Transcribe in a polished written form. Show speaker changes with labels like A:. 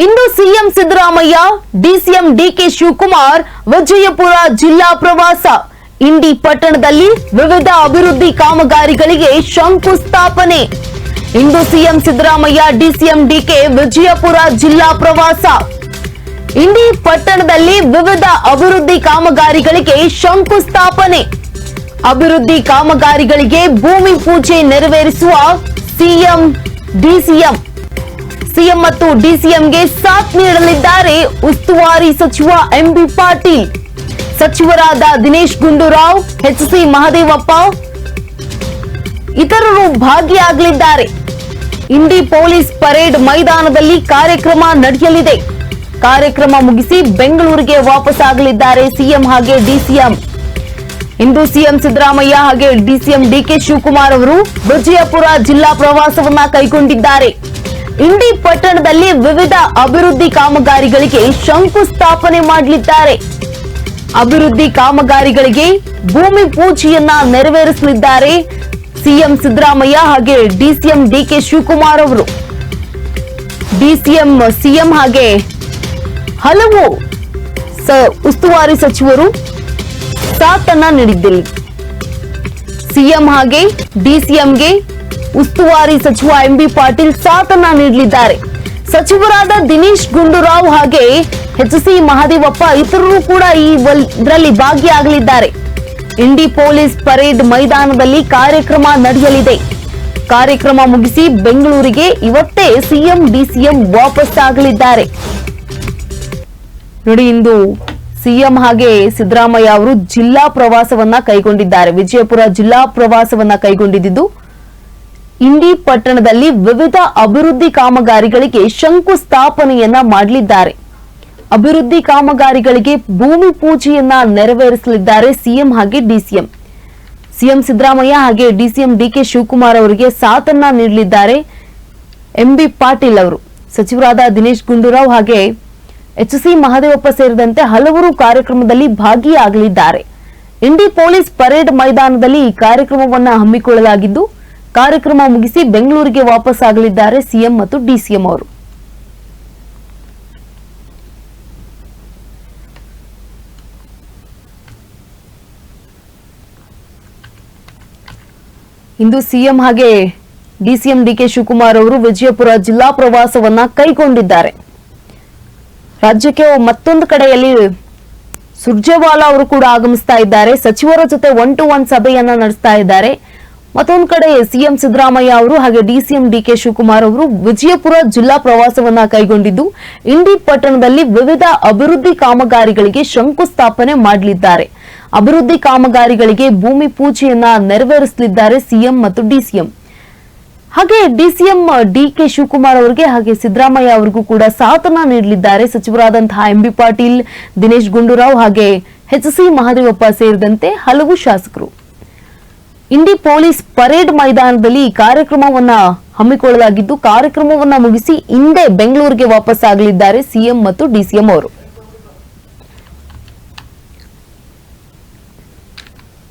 A: ಇಂದು CM Siddaramaiah, DCM DK Shivakumar Vijayapura ಜಿಲ್ಲಾ ಪ್ರವಾಸ. ಇಂಡಿ ಪಟ್ಟಣದಲ್ಲಿ ವಿವಿಧ ಅಭಿವೃದ್ಧಿ ಕಾಮಗಾರಿಗಳಿಗೆ ಶಂಕುಸ್ಥಾಪನೆ. ಇಂದು CM Siddaramaiah, DCM DK Vijayapura ಜಿಲ್ಲಾ ಪ್ರವಾಸ. ಇಂಡಿ ಪಟ್ಟಣದಲ್ಲಿ ವಿವಿಧ ಅಭಿವೃದ್ಧಿ ಕಾಮಗಾರಿಗಳಿಗೆ ಶಂಕುಸ್ಥಾಪನೆ. ಅಭಿವೃದ್ಧಿ ಕಾಮಗಾರಿಗಳಿಗೆ ಭೂಮಿ ಪೂಜೆ ನೆರವೇರಿಸುವ ಸಿಎಂ, ಡಿಸಿಎಂ. ಸಿಎಂ ಮತ್ತು ಡಿಸಿಎಂಗೆ ಸಾಥ್ ನೀಡಲಿದ್ದಾರೆ ಉಸ್ತುವಾರಿ ಸಚಿವ ಎಂಬಿ ಪಾಟೀಲ್. ಸಚಿವರಾದ ದಿನೇಶ್ ಗುಂಡೂರಾವ್, ಎಚ್ಸಿ ಮಹದೇವಪ್ಪ ಇತರರು ಭಾಗಿಯಾಗಲಿದ್ದಾರೆ. ಇಂಡಿ ಪೊಲೀಸ್ ಪರೇಡ್ ಮೈದಾನದಲ್ಲಿ ಕಾರ್ಯಕ್ರಮ ನಡೆಯಲಿದೆ. ಕಾರ್ಯಕ್ರಮ ಮುಗಿಸಿ ಬೆಂಗಳೂರಿಗೆ ವಾಪಸ್ಸಾಗಲಿದ್ದಾರೆ ಸಿಎಂ ಹಾಗೆ ಡಿಸಿಎಂ. ಇಂದು ಸಿಎಂ ಸಿದ್ದರಾಮಯ್ಯ ಹಾಗೆ ಡಿಸಿಎಂ ಡಿಕೆ ಶಿವಕುಮಾರ್ ಅವರು ವಿಜಯಪುರ ಜಿಲ್ಲಾ ಪ್ರವಾಸವನ್ನ ಕೈಗೊಂಡಿದ್ದಾರೆ. ಇಂಡಿ ಪಟ್ಟಣದಲ್ಲಿ ವಿವಿಧ ಅಭಿವೃದ್ಧಿ ಕಾಮಗಾರಿಗಳಿಗೆ ಶಂಕುಸ್ಥಾಪನೆ ಮಾಡಲಿದ್ದಾರೆ. ಅಭಿವೃದ್ಧಿ ಕಾಮಗಾರಿಗಳಿಗೆ ಭೂಮಿ ಪೂಜೆಯನ್ನ ನೆರವೇರಿಸಲಿದ್ದಾರೆ ಸಿಎಂ ಸಿದ್ದರಾಮಯ್ಯ ಹಾಗೆ ಡಿಸಿಎಂ ಡಿಕೆ ಶಿವಕುಮಾರ್ ಅವರು. ಡಿಸಿಎಂ, ಸಿಎಂ ಹಾಗೆ ಹಲವು ಉಸ್ತುವಾರಿ ಸಚಿವರು ಸಾಥನ್ನ ನೀಡಿದ್ದಲ್ಲಿ ಸಿಎಂ ಹಾಗೆ ಡಿಸಿಎಂಗೆ ಉಸ್ತುವಾರಿ ಸಚಿವ ಎಂಬಿ ಪಾಟೀಲ್ ಸಾಥನ್ನ ನೀಡಲಿದ್ದಾರೆ. ಸಚಿವರಾದ ದಿನೇಶ್ ಗುಂಡೂರಾವ್ ಹಾಗೆ ಎಚ್ಸಿ ಮಹದೇವಪ್ಪ ಇತರರು ಕೂಡ ಇದರಲ್ಲಿ ಭಾಗಿಯಾಗಲಿದ್ದಾರೆ. ಇಂಡಿ ಪೊಲೀಸ್ ಪರೇಡ್ ಮೈದಾನದಲ್ಲಿ ಕಾರ್ಯಕ್ರಮ ನಡೆಯಲಿದೆ. ಕಾರ್ಯಕ್ರಮ ಮುಗಿಸಿ ಬೆಂಗಳೂರಿಗೆ ಇವತ್ತೇ ಸಿಎಂ ಡಿಸಿಎಂ ವಾಪಸ್ಸಾಗಲಿದ್ದಾರೆ. ನೋಡಿ, ಇಂದು ಸಿಎಂ ಹಾಗೆ ಸಿದ್ದರಾಮಯ್ಯ ಅವರು ಜಿಲ್ಲಾ ಪ್ರವಾಸವನ್ನ ಕೈಗೊಂಡಿದ್ದಾರೆ. ವಿಜಯಪುರ ಜಿಲ್ಲಾ ಪ್ರವಾಸವನ್ನ ಕೈಗೊಂಡಿದ್ದು ಇಂಡಿ ಪಟ್ಟಣದಲ್ಲಿ ವಿವಿಧ ಅಭಿವೃದ್ಧಿ ಕಾಮಗಾರಿಗಳಿಗೆ ಶಂಕುಸ್ಥಾಪನೆಯನ್ನ ಮಾಡಲಿದ್ದಾರೆ. ಅಭಿವೃದ್ಧಿ ಕಾಮಗಾರಿಗಳಿಗೆ ಭೂಮಿ ಪೂಜೆಯನ್ನ ನೆರವೇರಿಸಲಿದ್ದಾರೆ ಸಿಎಂ ಹಾಗೆ ಡಿಸಿಎಂ. ಸಿಎಂ ಸಿದ್ದರಾಮಯ್ಯ ಹಾಗೆ ಡಿಸಿಎಂ ಡಿಕೆ ಶಿವಕುಮಾರ್ ಅವರಿಗೆ ಸಾಥನ್ನ ನೀಡಲಿದ್ದಾರೆ ಎಂಬಿ ಪಾಟೀಲ್ ಅವರು. ಸಚಿವರಾದ ದಿನೇಶ್ ಗುಂಡೂರಾವ್ ಹಾಗೆ ಎಚ್ಸಿ ಮಹದೇವಪ್ಪ ಸೇರಿದಂತೆ ಹಲವರು ಕಾರ್ಯಕ್ರಮದಲ್ಲಿ ಭಾಗಿಯಾಗಲಿದ್ದಾರೆ. ಇಂಡಿ ಪೊಲೀಸ್ ಪರೇಡ್ ಮೈದಾನದಲ್ಲಿ ಈ ಕಾರ್ಯಕ್ರಮವನ್ನ ಹಮ್ಮಿಕೊಳ್ಳಲಾಗಿದ್ದು, ಕಾರ್ಯಕ್ರಮ ಮುಗಿಸಿ ಬೆಂಗಳೂರಿಗೆ ವಾಪಸ್ಸಾಗಲಿದ್ದಾರೆ ಸಿಎಂ ಮತ್ತು ಡಿಸಿಎಂ ಅವರು. ಇಂದು ಸಿಎಂ ಹಾಗೆ ಡಿಸಿಎಂ ಡಿಕೆ ಶಿವಕುಮಾರ್ ಅವರು ವಿಜಯಪುರ ಜಿಲ್ಲಾ ಪ್ರವಾಸವನ್ನ ಕೈಗೊಂಡಿದ್ದಾರೆ. ರಾಜ್ಯಕ್ಕೆ ಮತ್ತೊಂದು ಕಡೆಯಲ್ಲಿ ಸುರ್ಜೇವಾಲಾ ಅವರು ಕೂಡ ಆಗಮಿಸ್ತಾ ಇದ್ದಾರೆ. ಸಚಿವರ ಜೊತೆ 1-to-1 ಸಭೆಯನ್ನ ನಡೆಸ್ತಾ ಇದ್ದಾರೆ. ಮತ್ತೊಂದು ಕಡೆ ಸಿಎಂ ಸಿದ್ದರಾಮಯ್ಯ ಅವರು ಹಾಗೆ ಡಿಸಿಎಂ ಡಿಕೆ ಶಿವಕುಮಾರ್ ಅವರು ವಿಜಯಪುರ ಜಿಲ್ಲಾ ಪ್ರವಾಸವನ್ನ ಕೈಗೊಂಡಿದ್ದು, ಇಂಡಿ ಪಟ್ಟಣದಲ್ಲಿ ವಿವಿಧ ಅಭಿವೃದ್ಧಿ ಕಾಮಗಾರಿಗಳಿಗೆ ಶಂಕುಸ್ಥಾಪನೆ ಮಾಡಲಿದ್ದಾರೆ. ಅಭಿವೃದ್ಧಿ ಕಾಮಗಾರಿಗಳಿಗೆ ಭೂಮಿ ಪೂಜೆಯನ್ನ ನೆರವೇರಿಸಲಿದ್ದಾರೆ ಸಿಎಂ ಮತ್ತು ಡಿಸಿಎಂ. ಹಾಗೆ ಡಿಸಿಎಂ ಡಿಕೆ ಶಿವಕುಮಾರ್ ಅವರಿಗೆ ಹಾಗೆ ಸಿದ್ದರಾಮಯ್ಯ ಅವರಿಗೂ ಕೂಡ ಸಾಥನ್ನ ನೀಡಲಿದ್ದಾರೆ ಸಚಿವರಾದಂತಹ ಎಂಬಿ ಪಾಟೀಲ್, ದಿನೇಶ್ ಗುಂಡೂರಾವ್ ಹಾಗೆ ಎಚ್ಸಿ ಮಹದೇವಪ್ಪ ಸೇರಿದಂತೆ ಹಲವು ಶಾಸಕರು. ಇಂಡಿ ಪೊಲೀಸ್ ಪರೇಡ್ ಮೈದಾನದಲ್ಲಿ ಈ ಕಾರ್ಯಕ್ರಮವನ್ನ ಹಮ್ಮಿಕೊಳ್ಳಲಾಗಿದ್ದು, ಕಾರ್ಯಕ್ರಮವನ್ನ ಮುಗಿಸಿ ಇಂದೇ ಬೆಂಗಳೂರಿಗೆ ವಾಪಸ್ಸಾಗಲಿದ್ದಾರೆ ಸಿಎಂ ಮತ್ತು ಡಿಸಿಎಂ ಅವರು.